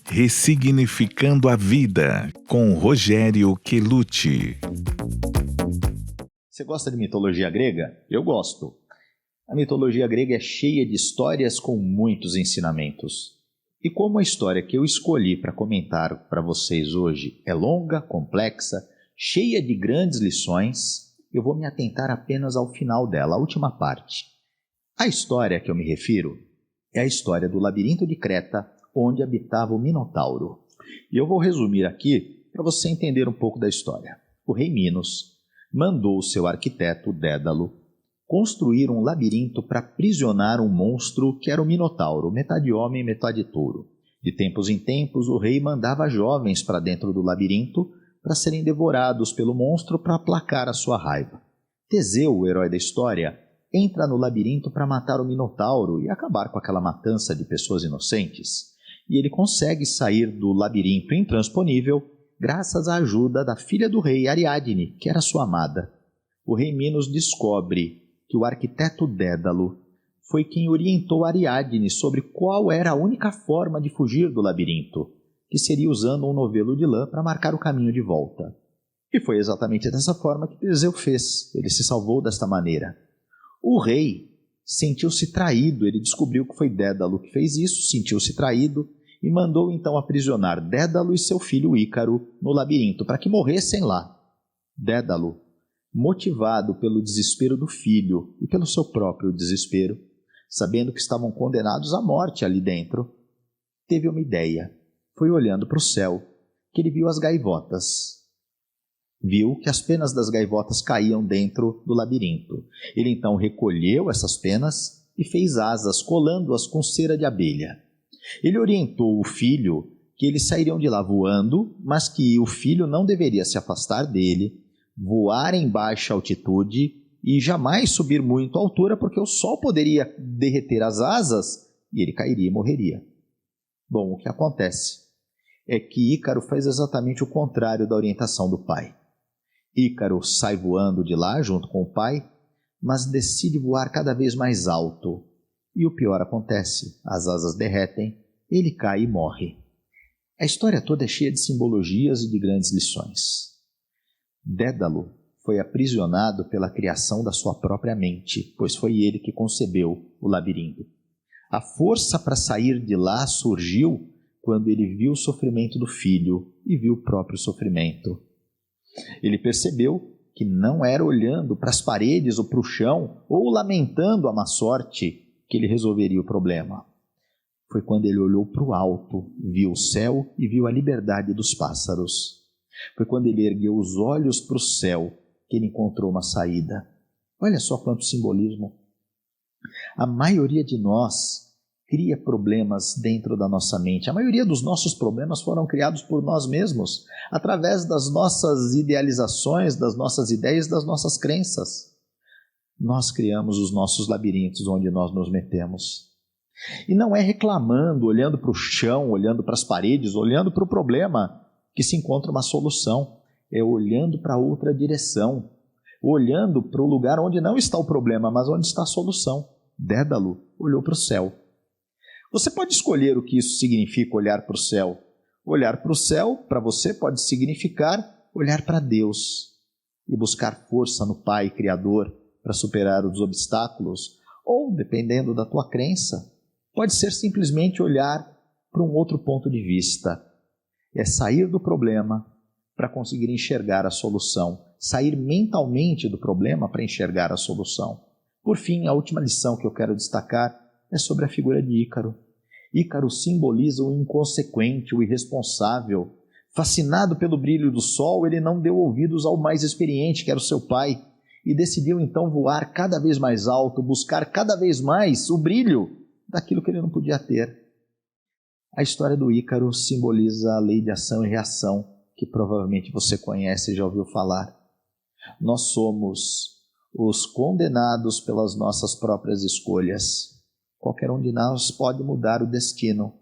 Ressignificando a Vida, com Rogério Quelucci. Você gosta de mitologia grega? Eu gosto. A mitologia grega é cheia de histórias com muitos ensinamentos. E como a história que eu escolhi para comentar para vocês hoje é longa, complexa, cheia de grandes lições, eu vou me atentar apenas ao final dela, a última parte. A história a que eu me refiro é a história do labirinto de Creta, onde habitava o Minotauro. E eu vou resumir aqui para você entender um pouco da história. O rei Minos mandou o seu arquiteto Dédalo construir um labirinto para aprisionar um monstro que era o Minotauro, metade homem e metade touro. De tempos em tempos, o rei mandava jovens para dentro do labirinto para serem devorados pelo monstro para aplacar a sua raiva. Teseu, o herói da história, entra no labirinto para matar o Minotauro e acabar com aquela matança de pessoas inocentes. E ele consegue sair do labirinto intransponível graças à ajuda da filha do rei, Ariadne, que era sua amada. O rei Minos descobre que o arquiteto Dédalo foi quem orientou Ariadne sobre qual era a única forma de fugir do labirinto, que seria usando um novelo de lã para marcar o caminho de volta. E foi exatamente dessa forma que Teseu fez. Ele se salvou desta maneira. O rei sentiu-se traído, ele descobriu que foi Dédalo que fez isso, sentiu-se traído e mandou então aprisionar Dédalo e seu filho Ícaro no labirinto para que morressem lá. Dédalo, motivado pelo desespero do filho e pelo seu próprio desespero, sabendo que estavam condenados à morte ali dentro, teve uma ideia. Foi olhando para o céu que ele viu as gaivotas. Viu que as penas das gaivotas caíam dentro do labirinto. Ele então recolheu essas penas e fez asas, colando-as com cera de abelha. Ele orientou o filho que eles sairiam de lá voando, mas que o filho não deveria se afastar dele, voar em baixa altitude e jamais subir muito à altura, porque o sol poderia derreter as asas e ele cairia e morreria. Bom, o que acontece é que Ícaro faz exatamente o contrário da orientação do pai. Ícaro sai voando de lá junto com o pai, mas decide voar cada vez mais alto. E o pior acontece, as asas derretem, ele cai e morre. A história toda é cheia de simbologias e de grandes lições. Dédalo foi aprisionado pela criação da sua própria mente, pois foi ele que concebeu o labirinto. A força para sair de lá surgiu quando ele viu o sofrimento do filho e viu o próprio sofrimento. Ele percebeu que não era olhando para as paredes ou para o chão ou lamentando a má sorte que ele resolveria o problema. Foi quando ele olhou para o alto, viu o céu e viu a liberdade dos pássaros. Foi quando ele ergueu os olhos para o céu que ele encontrou uma saída. Olha só quanto simbolismo. A maioria de nós cria problemas dentro da nossa mente. A maioria dos nossos problemas foram criados por nós mesmos, através das nossas idealizações, das nossas ideias, das nossas crenças. Nós criamos os nossos labirintos onde nós nos metemos. E não é reclamando, olhando para o chão, olhando para as paredes, olhando para o problema, que se encontra uma solução. É olhando para outra direção, olhando para o lugar onde não está o problema, mas onde está a solução. Dédalo olhou para o céu. Você pode escolher o que isso significa, olhar para o céu. Olhar para o céu, para você, pode significar olhar para Deus e buscar força no Pai Criador para superar os obstáculos, ou, dependendo da tua crença, pode ser simplesmente olhar para um outro ponto de vista. É sair do problema para conseguir enxergar a solução, sair mentalmente do problema para enxergar a solução. Por fim, a última lição que eu quero destacar é sobre a figura de Ícaro. Ícaro simboliza o inconsequente, o irresponsável. Fascinado pelo brilho do sol, ele não deu ouvidos ao mais experiente, que era o seu pai, e decidiu então voar cada vez mais alto, buscar cada vez mais o brilho daquilo que ele não podia ter. A história do Ícaro simboliza a lei de ação e reação, que provavelmente você conhece e já ouviu falar. Nós somos os condenados pelas nossas próprias escolhas. Qualquer um de nós pode mudar o destino,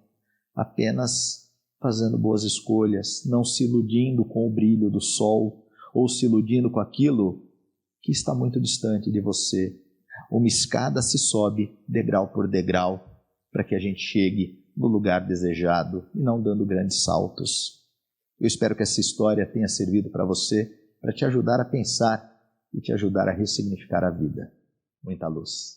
apenas fazendo boas escolhas, não se iludindo com o brilho do sol, ou se iludindo com aquilo que está muito distante de você. Uma escada se sobe degrau por degrau, para que a gente chegue no lugar desejado e não dando grandes saltos. Eu espero que essa história tenha servido para você, para te ajudar a pensar e te ajudar a ressignificar a vida. Muita luz.